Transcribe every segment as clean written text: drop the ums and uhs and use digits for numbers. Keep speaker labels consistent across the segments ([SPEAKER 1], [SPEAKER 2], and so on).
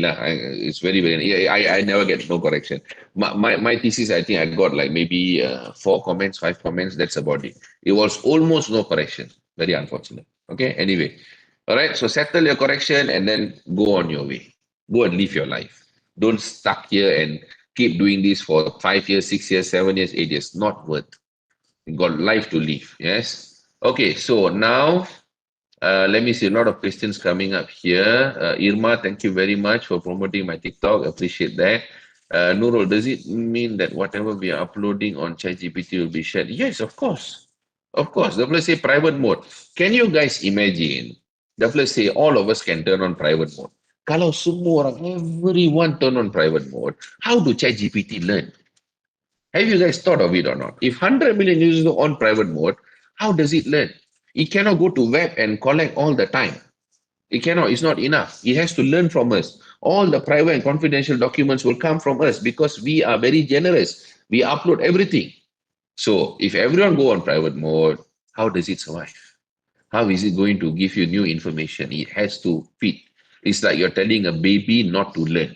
[SPEAKER 1] It's very, very, yeah, I never get no correction. My thesis, I think I got like maybe 4 comments, 5 comments. That's about it. It was almost no correction. Very unfortunate. Okay. Anyway. All right. So settle your correction and then go on your way. Go and live your life. Don't stuck here and keep doing this for 5 years, 6 years, 7 years, 8 years. Not worth. You got life to live. Yes. Okay. So now let me see, a lot of questions coming up here. Irma, thank you very much for promoting my TikTok. Appreciate that. Nurul, does it mean that whatever we are uploading on ChatGPT will be shared? Yes, of course. Of course. Let's say private mode. Can you guys imagine? Let's say all of us can turn on private mode. Kalau semua orang, everyone turn on private mode, how do ChatGPT learn? Have you guys thought of it or not? If 100 million users are on private mode, how does it learn? It cannot go to web and collect all the time. It cannot, it's not enough. It has to learn from us. All the private and confidential documents will come from us because we are very generous. We upload everything. So if everyone go on private mode, how does it survive? How is it going to give you new information? It has to fit. It's like you're telling a baby not to learn.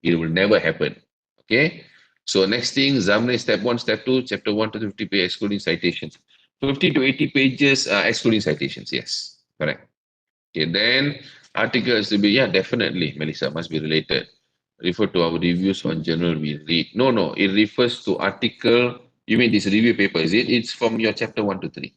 [SPEAKER 1] It will never happen. Okay. So next thing, Zamne, step one, step two, chapter 1 to 50 pages, excluding citations. 50 to 80 pages, excluding citations. Yes, correct. Okay, then article has to be, yeah, definitely, Melissa, must be related. Refer to our reviews on general we read. No, no, it refers to article. You mean this review paper, is it? It's from your chapter 1 to 3.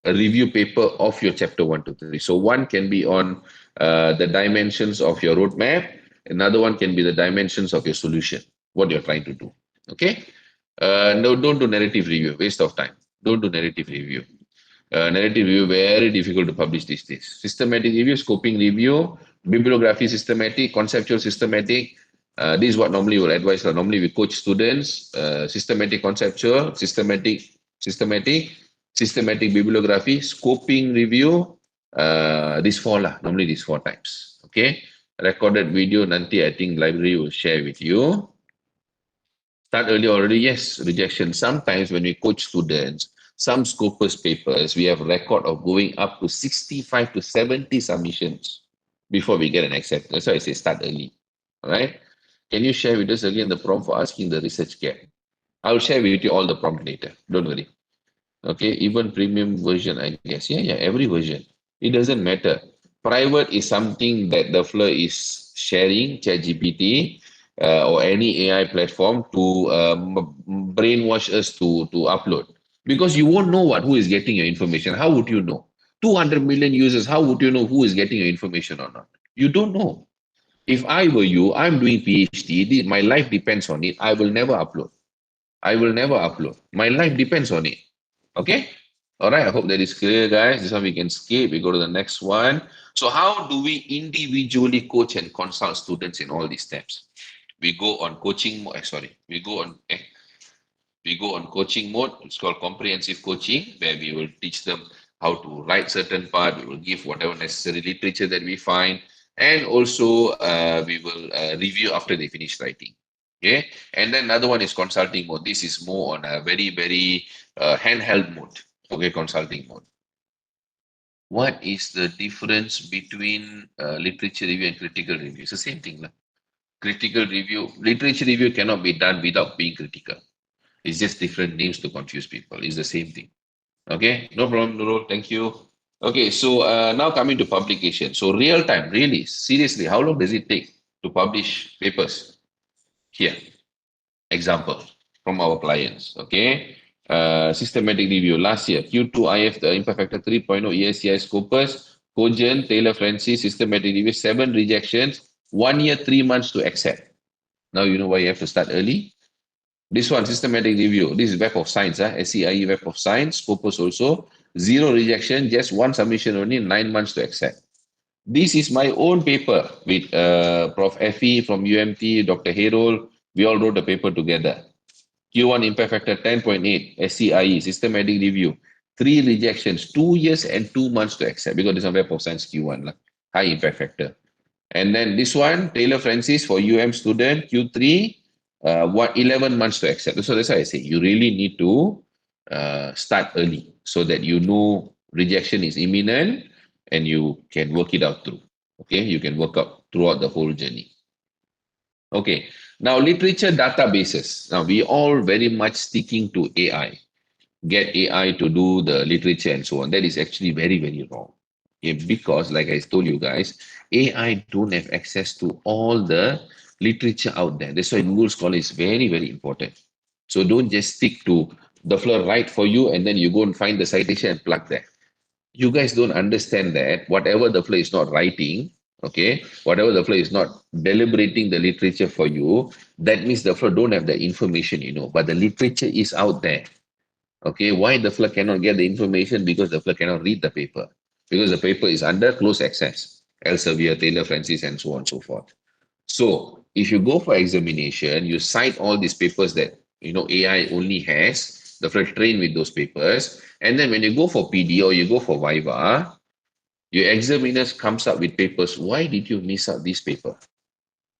[SPEAKER 1] A review paper of your chapter 1 to 3. So one can be on the dimensions of your roadmap. Another one can be the dimensions of your solution, what you're trying to do. Okay. No, don't do narrative review. Waste of time. Don't do narrative review. Narrative review very difficult to publish these days. Systematic review, scoping review, bibliography systematic, conceptual systematic. This is what normally we will advise. Normally we coach students. Systematic conceptual, systematic, systematic bibliography, scoping review. These four lah. Normally these 4 types. Okay. Recorded video nanti I think library will share with you. Start early already, yes, rejection. Sometimes when we coach students, some Scopus papers, we have record of going up to 65 to 70 submissions before we get an accept. That's why I say start early. All right. Can you share with us again the prompt for asking the research gap? I'll share with you all the prompt later. Don't worry. Okay, even premium version, I guess. Yeah, yeah, every version. It doesn't matter. Private is something that the Fleur is sharing, ChatGPT, or any AI platform to brainwash us to upload. Because you won't know who is getting your information. How would you know? 200 million users, how would you know who is getting your information or not? You don't know. If I were you, I'm doing PhD, my life depends on it. I will never upload. I will never upload. My life depends on it. Okay. All right. I hope that is clear, guys. This one we can skip. We go to the next one. So, how do we individually coach and consult students in all these steps? We go on coaching mode. Sorry, we go on coaching mode. It's called comprehensive coaching, where we will teach them how to write certain part. We will give whatever necessary literature that we find, and also we will review after they finish writing. Okay, and then another one is consulting mode. This is more on a very, very handheld mode. Okay, consulting mode. What is the difference between literature review and critical review? It's the same thing. Critical review, literature review cannot be done without being critical. It's just different names to confuse people. It's the same thing. Okay, no problem, Nurul. Thank you. Okay, so now coming to publication. So real time, really, seriously, how long does it take to publish papers? Here, example from our clients. Okay, systematic review last year, Q2 IF, the Imperfecta 3.0 ESCI Scopus, Cogent, Taylor Francis, systematic review, 7 rejections, 1 year, 3 months to accept. Now you know why you have to start early. This one, systematic review. This is Web of Science, SCIE Web of Science, Scopus also. 0 rejection, just 1 submission only, 9 months to accept. This is my own paper with Prof. Effie from UMT, Dr. Herol. We all wrote the paper together. Q1 impact factor 10.8, SCIE, systematic review. 3 rejections, 2 years and 2 months to accept because this is Web of Science Q1, high impact factor. And then this one, Taylor Francis for student, Q3, 11 months to accept. So that's why I say you really need to start early so that you know rejection is imminent and you can work it out through. Okay, you can work out throughout the whole journey. Okay. Now, literature databases. Now, we all very much sticking to AI. Get AI to do the literature and so on. That is actually very, very wrong. Okay, because like I told you guys, AI don't have access to all the literature out there. That's why Google Scholar is very, very important. So don't just stick to the floor write for you and then you go and find the citation and plug there. You guys don't understand that whatever the flow is not writing, okay, whatever the flow is not deliberating the literature for you, that means the flow don't have the information, but the literature is out there. Okay, why the flood cannot get the information? Because the flood cannot read the paper. Because the paper is under close access. Elsevier, Taylor Francis, and so on and so forth. So if you go for examination, you cite all these papers that AI only has, the flood train with those papers. And then when you go for PD or you go for Viva, your examiners comes up with papers. Why did you miss out this paper?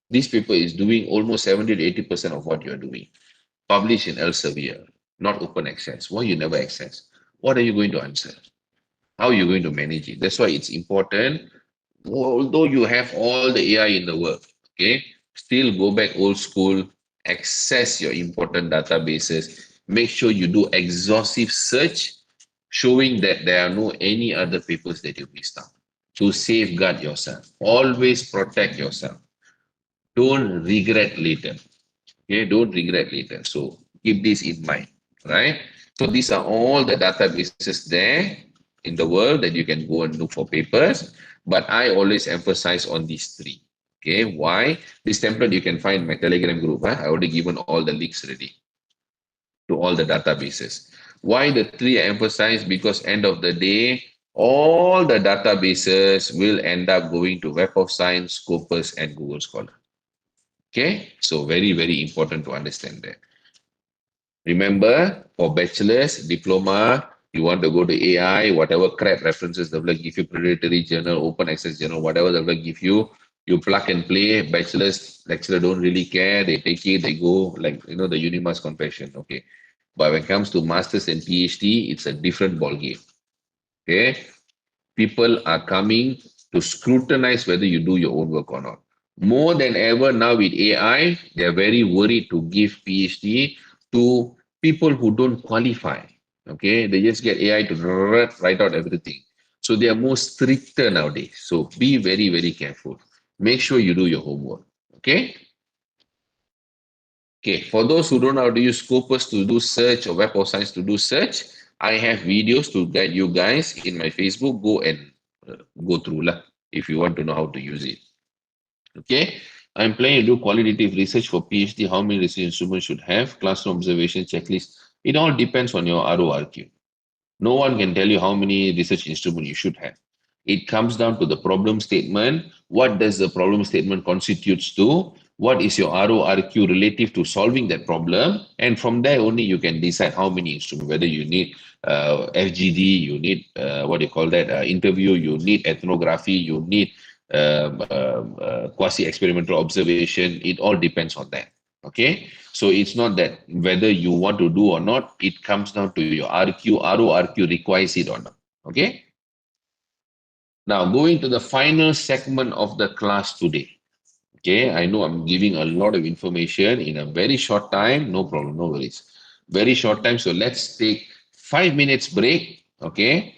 [SPEAKER 1] This paper is doing almost 70 to 80% of what you're doing. Published in Elsevier, not open access. Why you never access? What are you going to answer? How are you going to manage it? That's why it's important. Although you have all the AI in the world, okay, still go back old school, access your important databases. Make sure you do exhaustive search, showing that there are no any other papers that you missed out. To safeguard yourself, always protect yourself. Don't regret later. Okay, don't regret later. So keep this in mind, right? So these are all the databases there in the world that you can go and look for papers. But I always emphasize on these three. Okay, why? This template you can find in my Telegram group. Huh? I already given all the links ready to all the databases. Why the three I emphasize? Because end of the day, all the databases will end up going to Web of Science, Scopus, and Google Scholar. Okay, so very, very important to understand that. Remember, for bachelor's, diploma, you want to go to AI, whatever crap references they will give you, predatory journal, open access journal, whatever they will give you, you plug and play. Bachelor's, lecturer don't really care. They take it, they go like, the Unimas confession. Okay. But when it comes to master's and PhD, it's a different ballgame. Okay. People are coming to scrutinize whether you do your own work or not. More than ever now with AI, they're very worried to give PhD to people who don't qualify. Okay, they just get AI to write out everything. So they are more stricter nowadays. So be very, very careful. Make sure you do your homework. Okay. Okay, for those who don't know how to use Scopus to do search or Web of Science to do search, I have videos to guide you guys in my Facebook. Go and go through lah if you want to know how to use it. Okay, I'm planning to do qualitative research for PhD. How many research instruments should have? Classroom observation checklist. It all depends on your RORQ. No one can tell you how many research instruments you should have. It comes down to the problem statement. What does the problem statement constitutes to? What is your RORQ relative to solving that problem? And from there only you can decide how many instruments, whether you need FGD, you need what do you call that, interview, you need ethnography, you need quasi-experimental observation. It all depends on that. Okay, so it's not that whether you want to do or not, it comes down to your RORQ requires it or not. Okay, now going to the final segment of the class today. Okay, I know I'm giving a lot of information in a very short time. No problem, no worries. Very short time. So let's take 5 minutes break. Okay,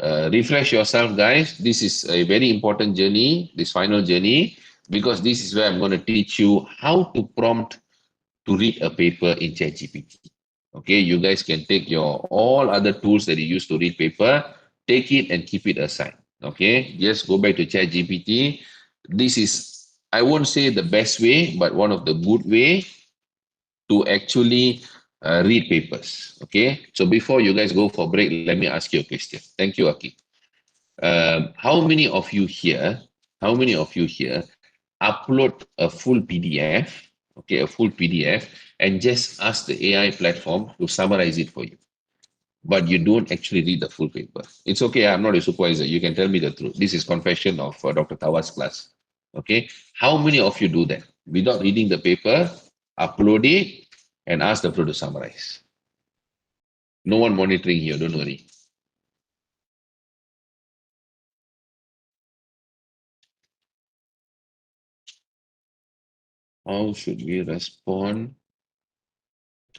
[SPEAKER 1] refresh yourself, guys. This is a very important journey, this final journey, because this is where I'm going to teach you how to prompt to read a paper in ChatGPT. Okay, you guys can take your all other tools that you use to read paper, take it and keep it aside. Okay, just go back to ChatGPT. This is, I won't say the best way, but one of the good way to actually read papers. Okay, so before you guys go for break, let me ask you a question. Thank you, Aki. How many of you here? How many of you here upload a full PDF, okay, a full PDF, and just ask the AI platform to summarize it for you. But you don't actually read the full paper. It's okay, I'm not a supervisor. You can tell me the truth. This is confession of Dr. Tawa's class. Okay, how many of you do that? Without reading the paper, upload it, and ask the pro to summarize. No one monitoring here, don't worry. How should we respond?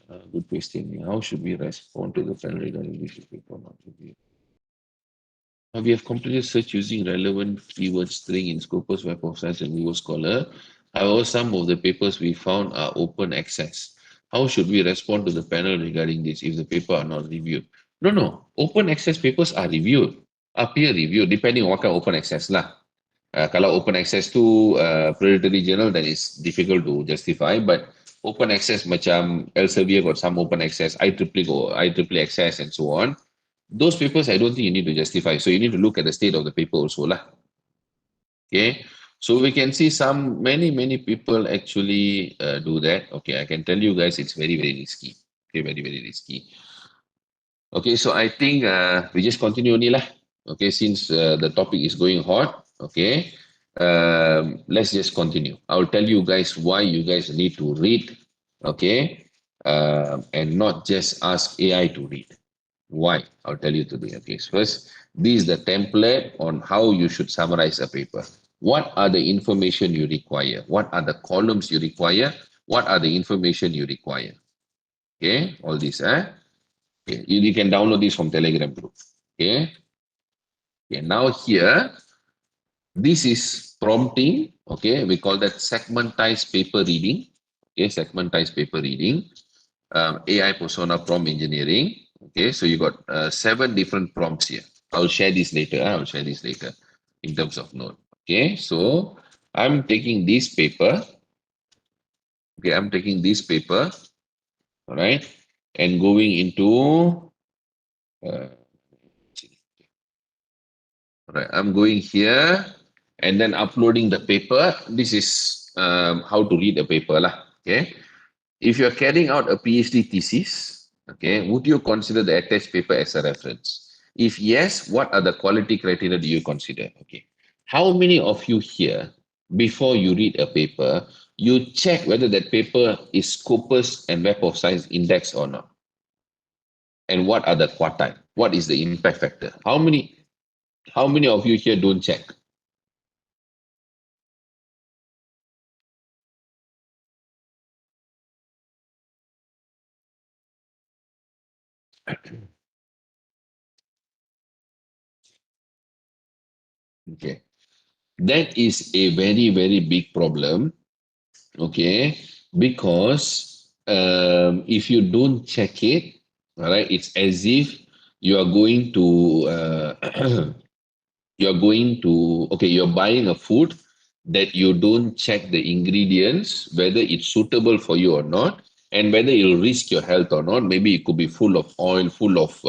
[SPEAKER 1] Good question. How should we respond to the panel regarding this paper? We have completed search using relevant keyword string in Scopus, Web of Science, and Google Scholar. However, some of the papers we found are open access. How should we respond to the panel regarding this if the paper are not reviewed? No, no. Open access papers are reviewed, are peer reviewed, depending on what kind of open access lah. Kalau open access to predatory journal, then it's difficult to justify. But open access macam Elsevier got some open access, IEEE access and so on. Those papers, I don't think you need to justify. So you need to look at the state of the paper also lah. Okay. So we can see many people actually do that. Okay, I can tell you guys it's very, very risky. Okay, very, very risky. Okay, so I think we just continue only lah. Okay, since the topic is going hot. Okay, let's just continue. I'll tell you guys why you guys need to read. Okay, and not just ask AI to read. Why? I'll tell you today. Okay, so first, this is the template on how you should summarize a paper. What are the information you require? What are the columns you require? What are the information you require? Okay, all this. Okay. You can download this from Telegram group. Okay. Okay. Now here, this is prompting. Okay, we call that segmentized paper reading. Okay, segmentized paper reading. AI persona prompt engineering. Okay, so you got 7 different prompts here. I'll share this later. I'll share this later in terms of note. Okay, so I'm taking this paper. Okay, I'm taking this paper. All right, and going into. All right, I'm going here and then uploading the paper. This is how to read a paper lah. Okay. If you're carrying out a PhD thesis, okay, would you consider the attached paper as a reference? If yes, what are the quality criteria do you consider? Okay. How many of you here, before you read a paper, you check whether that paper is Scopus and Web of Science index or not? And what are the quartile? What is the impact factor? How many of you here don't check? Okay. That is a very, very big problem. Okay. Because if you don't check it, all right, it's as if you are going to you're buying a food that you don't check the ingredients, whether it's suitable for you or not, and whether it'll risk your health or not. Maybe it could be full of oil, full of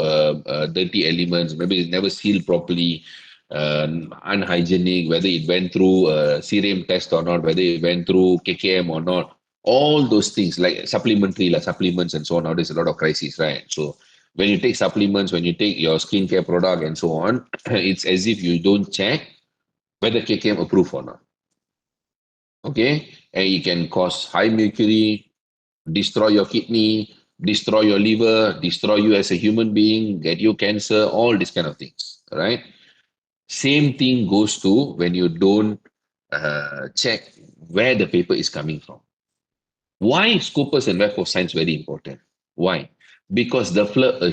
[SPEAKER 1] dirty elements, maybe it's never sealed properly, unhygienic, whether it went through a serum test or not, whether it went through KKM or not. All those things like supplements and so on. Now there's a lot of crisis, right? So when you take supplements, when you take your skincare product and so on, it's as if you don't check whether KKM approved or not. Okay, and it can cause high mercury, destroy your kidney, destroy your liver, destroy you as a human being, get you cancer, all these kind of things. All right. Same thing goes to when you don't check where the paper is coming from. Why is Scopus and Web of Science very important? Why? Because the FLIR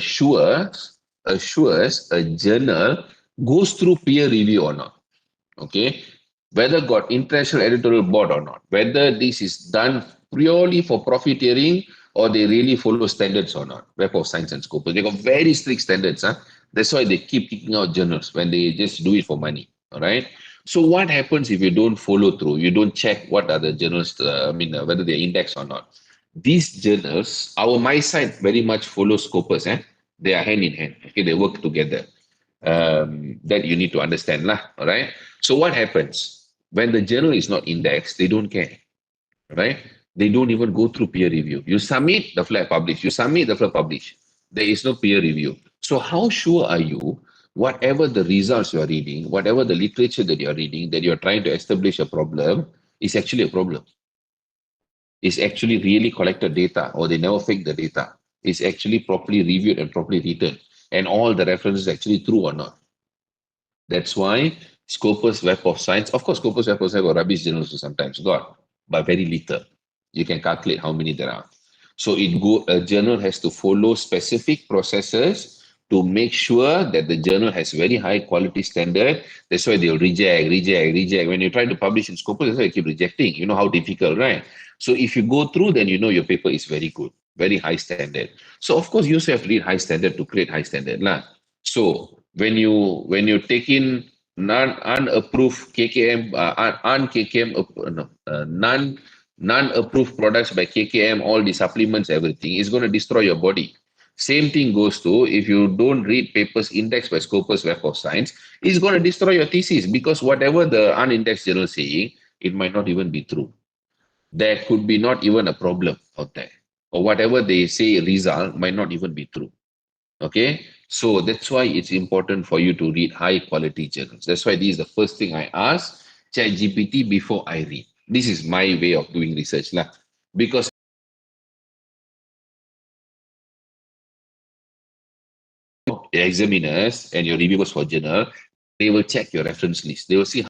[SPEAKER 1] assures a journal goes through peer review or not. Okay, whether got international editorial board or not, whether this is done purely for profiteering or they really follow standards or not. Web of Science and Scopus, they got very strict standards. That's why they keep kicking out journals when they just do it for money. All right. So what happens if you don't follow through? You don't check what are the journals, whether they're indexed or not. These journals, our my site very much follows Scopus. They are hand in hand. Okay, they work together. That you need to understand lah. All right. So what happens when the journal is not indexed? They don't care. Right? They don't even go through peer review. You submit, the flag publish. You submit, the flag publish. There is no peer review. So how sure are you, whatever the results you are reading, whatever the literature that you are reading, that you are trying to establish a problem, is actually a problem? Is actually really collected data, or they never fake the data? Is actually properly reviewed and properly written, and all the references actually true or not? That's why Scopus Web of Science, of course, Scopus Web of Science or rubbish journals sometimes got, but very little. You can calculate how many there are. So a journal has to follow specific processes to make sure that the journal has very high quality standard. That's why they'll reject. When you try to publish in Scopus, that's why you keep rejecting. You know how difficult, right? So if you go through, then you know your paper is very good, very high standard. So of course you also have to read high standard to create high standard lah. So when you take in unapproved KKM, KKM, no, non-approved products by KKM, all the supplements, everything is going to destroy your body. Same thing goes to if you don't read papers indexed by Scopus Web of Science, it's going to destroy your thesis because whatever the unindexed journal is saying, it might not even be true. There could be not even a problem out there. Or whatever they say result might not even be true. Okay, so that's why it's important for you to read high quality journals. That's why this is the first thing I ask ChatGPT before I read. This is my way of doing research lah. Because examiners and your reviewers for journal, they will check your reference list. They will see the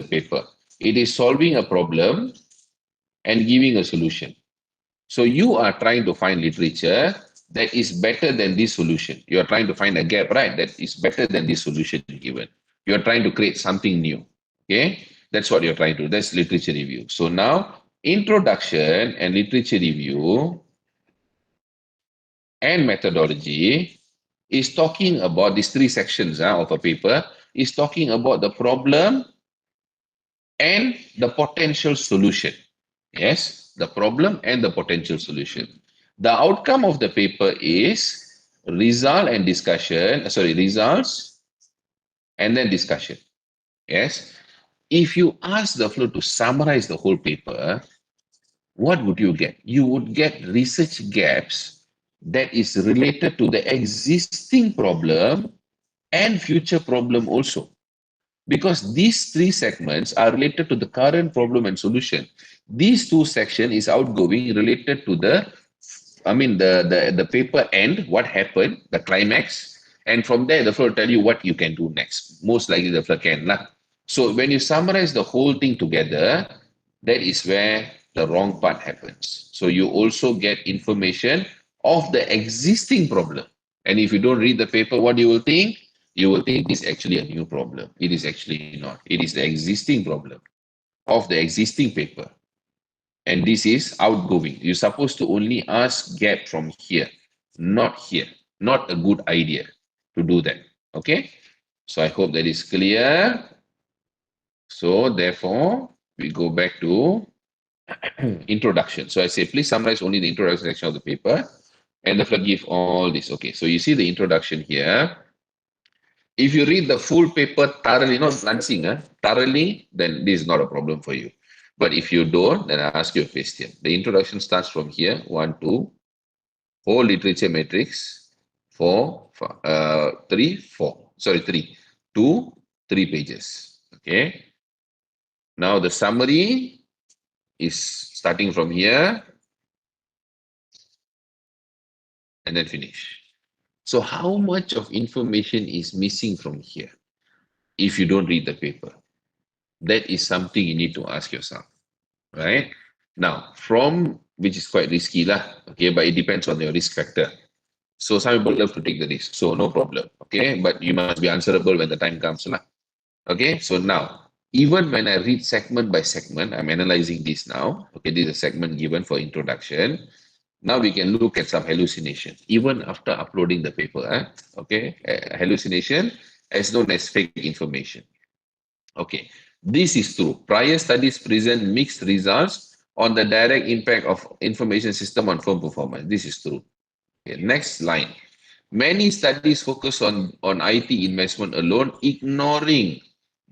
[SPEAKER 1] paper. It is solving a problem and giving a solution. So you are trying to find literature that is better than this solution. You are trying to find a gap, right? That is better than this solution given. You are trying to create something new. Okay, that's what you're trying to do. That's literature review. So now introduction and literature review and methodology is talking about these three sections of a paper, is talking about the problem and the potential solution. Yes, the problem and the potential solution. The outcome of the paper is result and discussion, results and then discussion. Yes. If you ask the flow to summarize the whole paper, what would you get? You would get research gaps that is related to the existing problem and future problem also. because these three segments are related to the current problem and solution. These two section is outgoing related to the, the paper end, what happened, the climax, and from there the flow will tell you what you can do next. Most likely the flow can lah. So when you summarize the whole thing together, that is where the wrong part happens. So you also get information of the existing problem. And if you don't read the paper, what you will think? You will think it's actually a new problem. It is actually not. It is the existing problem of the existing paper. And this is outgoing. You're supposed to only ask gap from here, not here. Not a good idea to do that. Okay? So I hope that is clear. So therefore, we go back to introduction. So I say, please summarize only the introduction section of the paper and therefore give all this. Okay, so you see the introduction here. If you read the full paper thoroughly, not glancing, thoroughly, then this is not a problem for you. But if you don't, then I ask you a question. The introduction starts from here, 1, 2, whole literature matrix, 4, 3, 4. Sorry, 3, 2, 3 pages. Okay. Now the summary is starting from here and then finish. So how much of information is missing from here if you don't read the paper? That is something you need to ask yourself, right? Now, from which is quite risky lah, okay, but it depends on your risk factor. So some people love to take the risk, so no problem, okay, but you must be answerable when the time comes lah. Okay, so now, even when I read segment by segment, I'm analyzing this now, okay, this is a segment given for introduction. Now we can look at some hallucination, even after uploading the paper, okay, hallucination as known as fake information. Okay, this is true. Prior studies present mixed results on the direct impact of information system on firm performance. This is true. Okay, next line. Many studies focus on IT investment alone, ignoring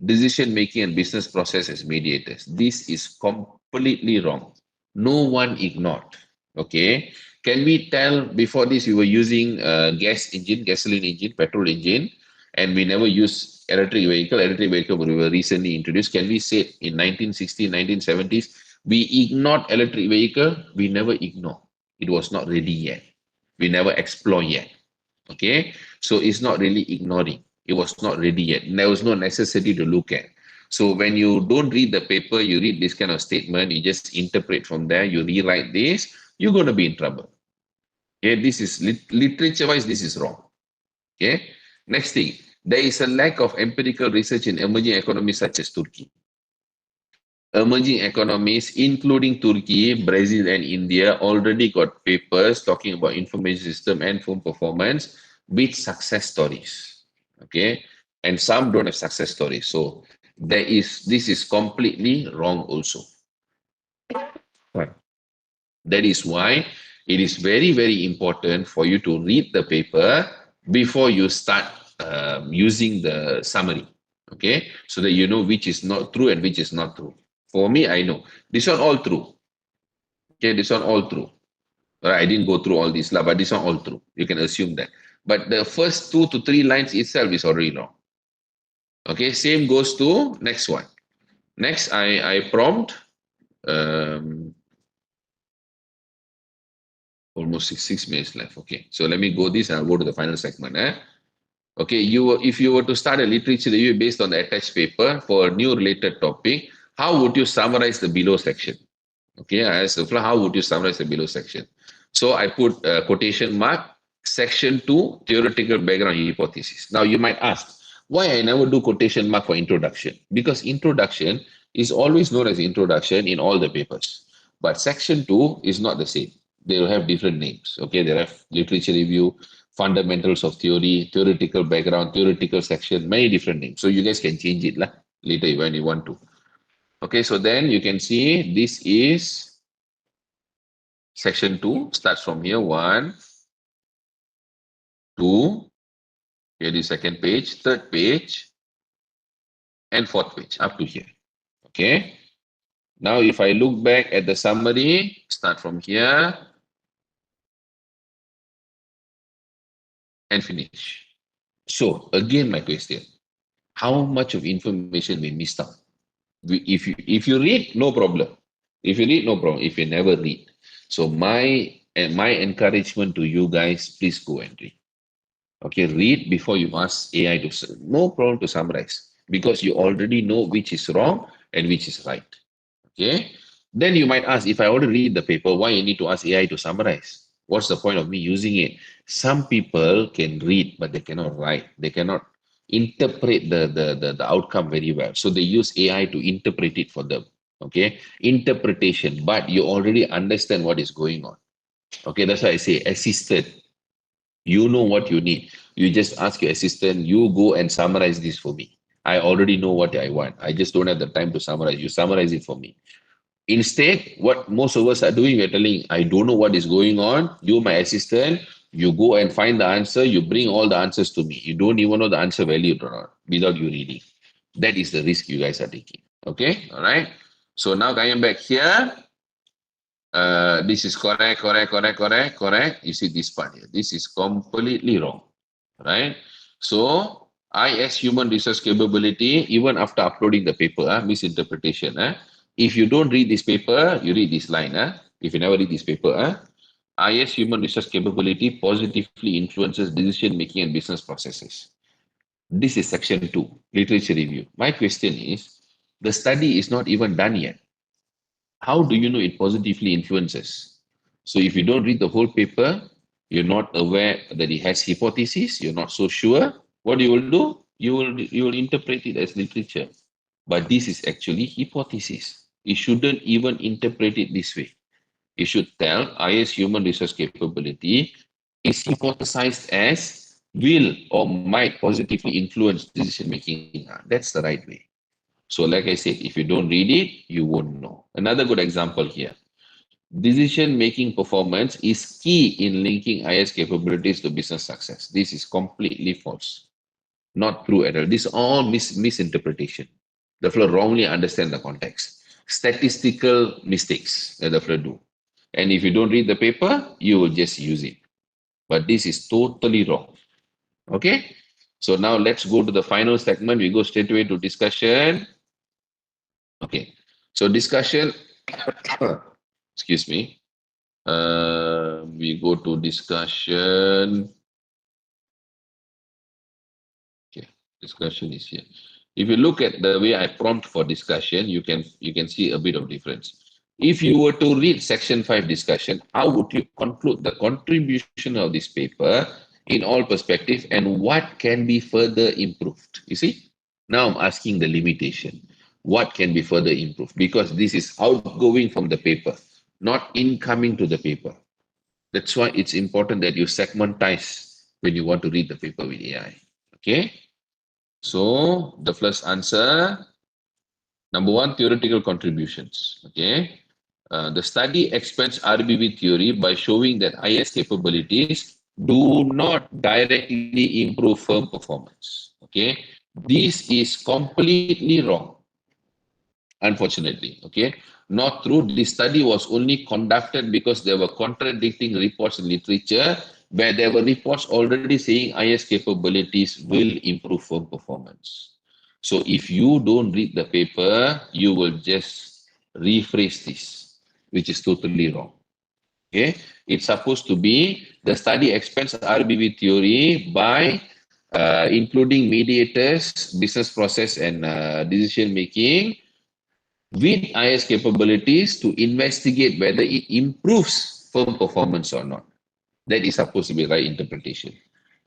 [SPEAKER 1] decision-making and business process as mediators. This is completely wrong. No one ignored. Okay. Can we tell before this we were using gas engine, gasoline engine, petrol engine, and we never use electric vehicle. Electric vehicle we were recently introduced. Can we say in 1960s, 1970s, we ignored electric vehicle? We never ignore. It was not ready yet. We never explore yet. Okay, so it's not really ignoring. It was not ready yet. There was no necessity to look at. So when you don't read the paper, you read this kind of statement, you just interpret from there, you rewrite this, you're going to be in trouble. Okay, this is literature-wise, this is wrong. Okay, next thing, there is a lack of empirical research in emerging economies such as Turkey. Emerging economies, including Turkey, Brazil, and India, already got papers talking about information system and firm performance with success stories. Okay, and some don't have success stories. So this is completely wrong also. Right. That is why it is very, very important for you to read the paper before you start using the summary. Okay, so that you know which is not true and which is not true. For me, I know this one all true. Okay, this one all true. I didn't go through all this, but this one all true. You can assume that. But the first 2 to 3 lines itself is already wrong. Okay, same goes to next one. Next, I prompt almost six minutes left. Okay, so let me go this and I'll go to the final segment. Okay, if you were to start a literature review based on the attached paper for a new related topic, how would you summarize the below section? Okay, I asked Sufla, how would you summarize the below section? So I put quotation mark, section 2, theoretical background hypothesis. Now you might ask, why I never do quotation mark for introduction? Because introduction is always known as introduction in all the papers. But section 2 is not the same. They will have different names. Okay, they have literature review, fundamentals of theory, theoretical background, theoretical section, many different names. So you guys can change it later when you want to. Okay, so then you can see this is section 2, starts from here, 1, 2, here the second page, third page, and fourth page, up to here. Okay, now if I look back at the summary, start from here, and finish. So, again my question, how much of information we missed out. If you read, no problem. If you read, no problem. If you never read, so my encouragement to you guys, please go and read. Okay, read before you ask AI to. No problem to summarize because you already know which is wrong and which is right. Okay, then you might ask, if I already read the paper, why you need to ask AI to summarize? What's the point of me using it? Some people can read, but they cannot write. They cannot interpret the outcome very well. So they use AI to interpret it for them. Okay, interpretation, but you already understand what is going on. Okay, that's why I say assisted. You know what you need. You just ask your assistant, you go and summarize this for me. I already know what I want. I just don't have the time to summarize. You summarize it for me. Instead, what most of us are doing, we're telling, I don't know what is going on. You, my assistant, you go and find the answer. You bring all the answers to me. You don't even know the answer valid or not without you reading. That is the risk you guys are taking. Okay, all right. So now coming back here, this is correct. You see this part here. This is completely wrong, right? So I, as human resource capability, even after uploading the paper, misinterpretation. If you don't read this paper, you read this line. If you never read this paper, I, as human resource capability, positively influences decision making and business processes. This is section 2, literature review. My question is, the study is not even done yet. How do you know it positively influences? So if you don't read the whole paper, you're not aware that it has hypothesis, you're not so sure, what you will do? You will interpret it as literature. But this is actually hypothesis. You shouldn't even interpret it this way. You should tell IS human resource capability is hypothesized as will or might positively influence decision making. That's the right way. So like I said, if you don't read it, you won't know. Another good example here. Decision-making performance is key in linking IS capabilities to business success. This is completely false. Not true at all. This is all misinterpretation. The fellow wrongly understand the context. Statistical mistakes that the fellow do. And if you don't read the paper, you will just use it. But this is totally wrong. Okay? So now let's go to the final segment. We go straight away to discussion. Okay. So discussion, excuse me. We go to discussion. Okay, discussion is here. If you look at the way I prompt for discussion, you can see a bit of difference. If you were to read section 5 discussion, how would you conclude the contribution of this paper in all perspective and what can be further improved? You see, now I'm asking the limitation. What can be further improved? Because this is outgoing from the paper, not incoming to the paper. That's why it's important that you segmentize when you want to read the paper with AI. Okay. So the first answer, number one, theoretical contributions. Okay. The study expands RBB theory by showing that IS capabilities do not directly improve firm performance. Okay. This is completely wrong, unfortunately. Okay. Not true. This study was only conducted because there were contradicting reports in literature where there were reports already saying IS capabilities will improve firm performance. So if you don't read the paper, you will just rephrase this, which is totally wrong. Okay, it's supposed to be the study expands RBV theory by including mediators, business process, and decision making with IS capabilities to investigate whether it improves firm performance or not. That is supposed to be right interpretation.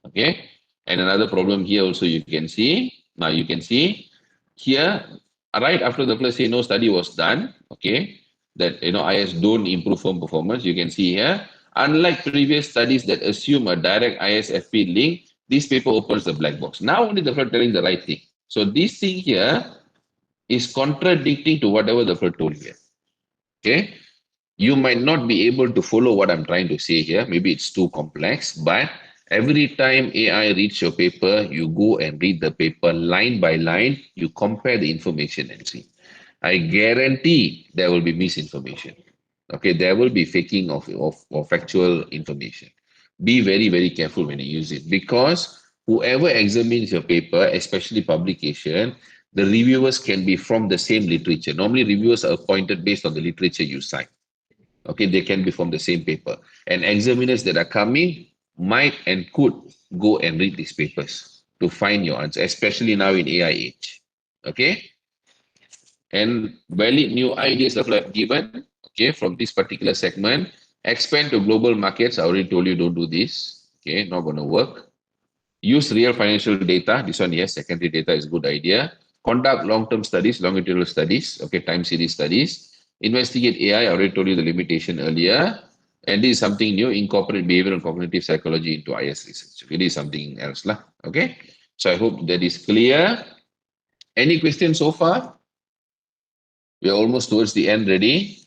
[SPEAKER 1] Okay. And another problem here also you can see. Now you can see here, right after the plus say no study was done. Okay. That IS don't improve firm performance. You can see here. Unlike previous studies that assume a direct ISFP link, this paper opens the black box. Now only the fellow telling the right thing. So this thing here is contradicting to whatever the fellow told here. Okay. You might not be able to follow what I'm trying to say here. Maybe it's too complex, but every time AI reads your paper, you go and read the paper line by line, you compare the information and see. I guarantee there will be misinformation. Okay, there will be faking of factual information. Be very, very careful when you use it because whoever examines your paper, especially publication, the reviewers can be from the same literature. Normally, reviewers are appointed based on the literature you cite. Okay, they can be from the same paper. And examiners that are coming might and could go and read these papers to find your answer, especially now in AI age. Okay, and valid new ideas that I've given, okay, from this particular segment. Expand to global markets. I already told you don't do this. Okay, not going to work. Use real financial data. This one, yes, secondary data is a good idea. Conduct long-term studies, longitudinal studies, okay, time series studies. Investigate AI. I already told you the limitation earlier. And this is something new. Incorporate behavioral and cognitive psychology into IS research. Okay, this is something else lah. Okay. So I hope that is clear. Any questions so far? We are almost towards the end. Ready?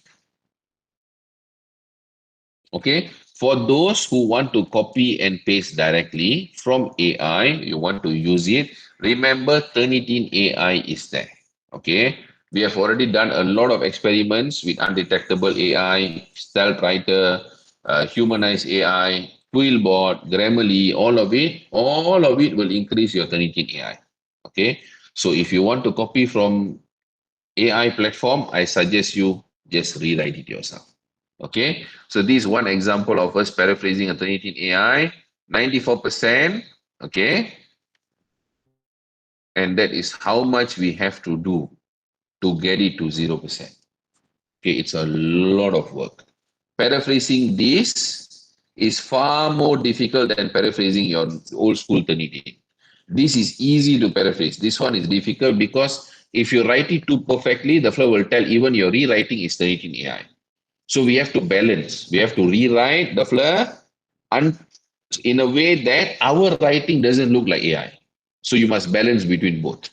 [SPEAKER 1] Okay. For those who want to copy and paste directly from AI, you want to use it, remember Turnitin AI is there. Okay. We have already done a lot of experiments with undetectable AI, stealth writer, humanized AI, Quillbot, Grammarly, all of it will increase your Turnitin AI. Okay. So if you want to copy from AI platform, I suggest you just rewrite it yourself. Okay, so this is one example of us paraphrasing a Turnitin AI, 94%. Okay, and that is how much we have to do to get it to 0%. Okay, it's a lot of work. Paraphrasing this is far more difficult than paraphrasing your old school Turnitin. This is easy to paraphrase. This one is difficult because if you write it too perfectly, the flow will tell even your rewriting is Turnitin AI. So we have to balance. We have to rewrite the flare in a way that our writing doesn't look like AI. So you must balance between both.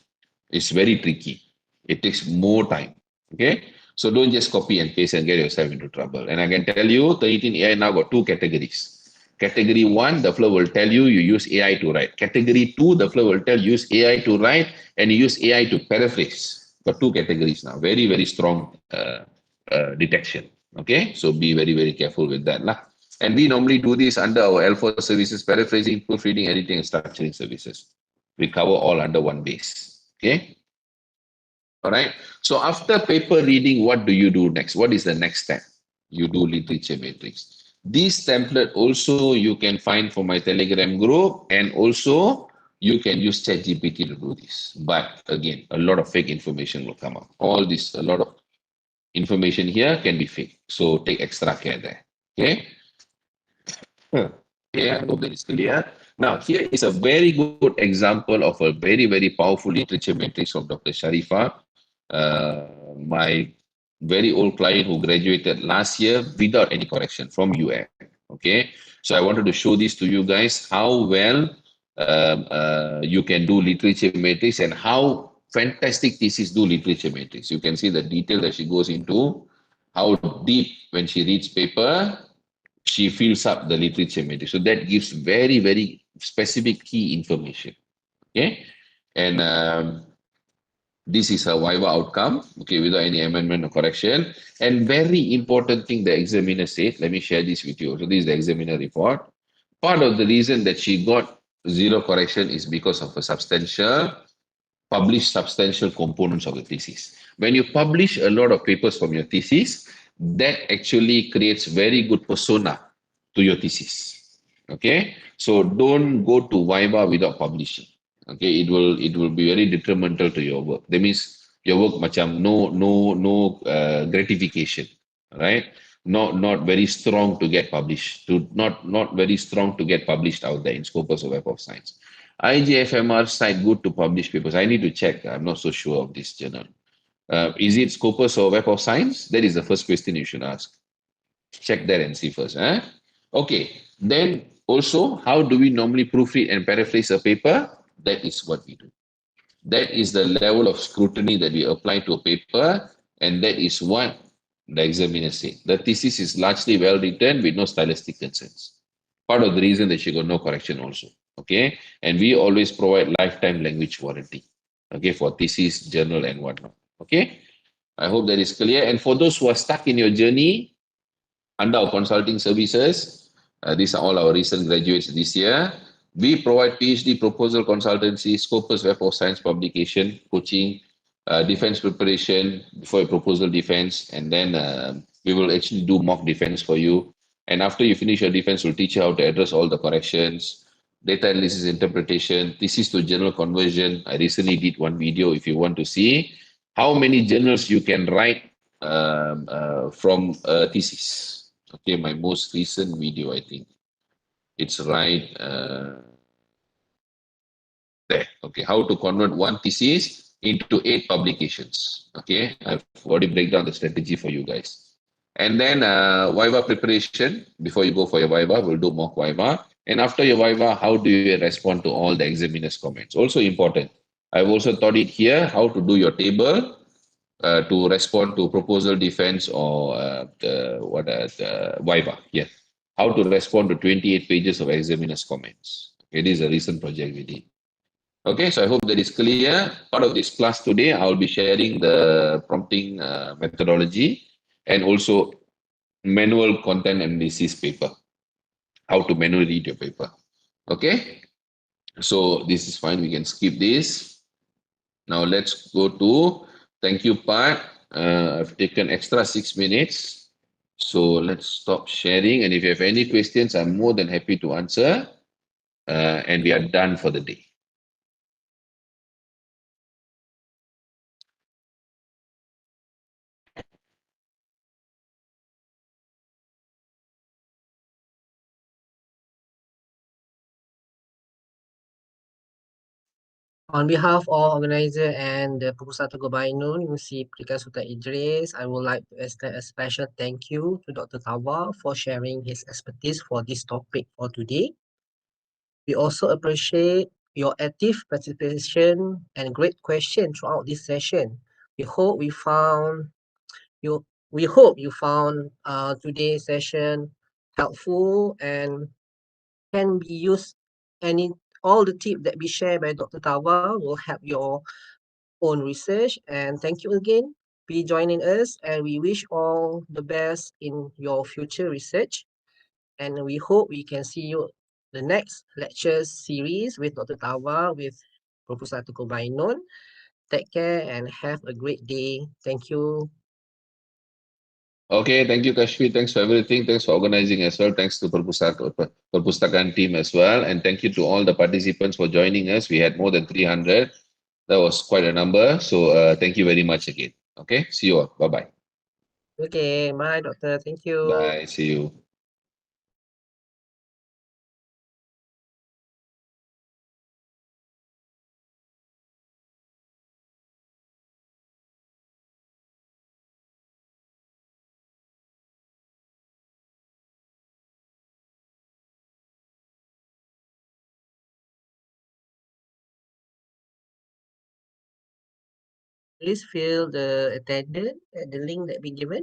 [SPEAKER 1] It's very tricky. It takes more time. Okay. So don't just copy and paste and get yourself into trouble. And I can tell you, 13 AI now got two categories. Category one, the flow will tell you use AI to write. Category two, the flow will tell you use AI to write and you use AI to paraphrase. Got two categories now. Very, very strong detection. Okay, so be very, very careful with that. Lah. And we normally do this under our L4 services, paraphrasing, proofreading, editing, and structuring services. We cover all under one base. Okay. All right. So after paper reading, what do you do next? What is the next step? You do literature matrix. This template also you can find from my Telegram group, and also you can use ChatGPT to do this. But again, a lot of fake information will come up. All this, a lot of information here can be fake. So take extra care there. Okay. Okay, I hope that is clear. Now, here is a very good example of a very, very powerful literature matrix of Dr. Sharifa, my very old client who graduated last year without any correction from UM. Okay, so I wanted to show this to you guys how well you can do literature matrix and how fantastic thesis do literature matrix. You can see the detail that she goes into, how deep when she reads paper, she fills up the literature matrix. So that gives very, very specific key information. Okay. And this is her Viva outcome, okay, without any amendment or correction. And very important thing the examiner said, let me share this with you. So this is the examiner report. Part of the reason that she got zero correction is because of a published substantial components of the thesis. When you publish a lot of papers from your thesis, that actually creates very good persona to your thesis. Okay, so don't go to Viva without publishing. Okay, it will be very detrimental to your work. That means your work macam no gratification, right? Not very strong to get published. Not very strong to get published out there in Scopus or Web of Science. IGFMR site good to publish papers. I need to check. I'm not so sure of this journal. Is it Scopus or Web of Science? That is the first question you should ask. Check that and see first. Okay. Then also, how do we normally proofread and paraphrase a paper? That is what we do. That is the level of scrutiny that we apply to a paper, and that is what the examiner said. The thesis is largely well written with no stylistic concerns. Part of the reason that she got no correction also. Okay, and we always provide lifetime language warranty. Okay, for thesis, journal, and whatnot. Okay, I hope that is clear. And for those who are stuck in your journey under our consulting services, these are all our recent graduates this year. We provide PhD proposal consultancy, Scopus Web of Science publication, coaching, defense preparation for a proposal defense, and then we will actually do mock defense for you. And after you finish your defense, we'll teach you how to address all the corrections, data analysis interpretation, thesis to journal conversion. I recently did one video if you want to see how many journals you can write from thesis. Okay, my most recent video, I think. It's right there. Okay, how to convert one thesis into 8 publications. Okay, I've already break down the strategy for you guys. And then Viva preparation. Before you go for your Viva, we'll do mock Viva. And after your Viva, how do you respond to all the examiner's comments? Also important. I've also taught it here how to do your table to respond to proposal defense or the Viva. Yeah, how to respond to 28 pages of examiner's comments. It is a recent project we did. Okay, so I hope that is clear. Part of this class today, I will be sharing the prompting methodology and also manual content analysis paper, how to manually read your paper. Okay, so this is fine. We can skip this. Now let's go to thank you part. I've taken extra 6 minutes. So let's stop sharing. And if you have any questions, I'm more than happy to answer. And we are done for the day.
[SPEAKER 2] On behalf of organizer and the Pusat Gobainun, Musi Prikan Sultan Idris, I would like to extend a special thank you to Dr. Tawa for sharing his expertise for this topic for today. We also appreciate your active participation and great question throughout this session. We hope we found you we hope you found today's session helpful and can be used any all the tips that we share by Dr. Tawa will help your own research. And thank you again for joining us. And we wish all the best in your future research. And we hope we can see you the next lecture series with Dr. Tawa with Professor Tuku Bainon. Take care and have a great day. Thank you.
[SPEAKER 1] Okay, thank you, Kashfi. Thanks for everything. Thanks for organizing as well. Thanks to Perpustakaan team as well. And thank you to all the participants for joining us. We had more than 300. That was quite a number. So thank you very much again. Okay, see you all. Bye-bye.
[SPEAKER 2] Okay, bye, doctor. Thank you.
[SPEAKER 1] Bye. See you.
[SPEAKER 2] Please fill the attendant at the link that we given.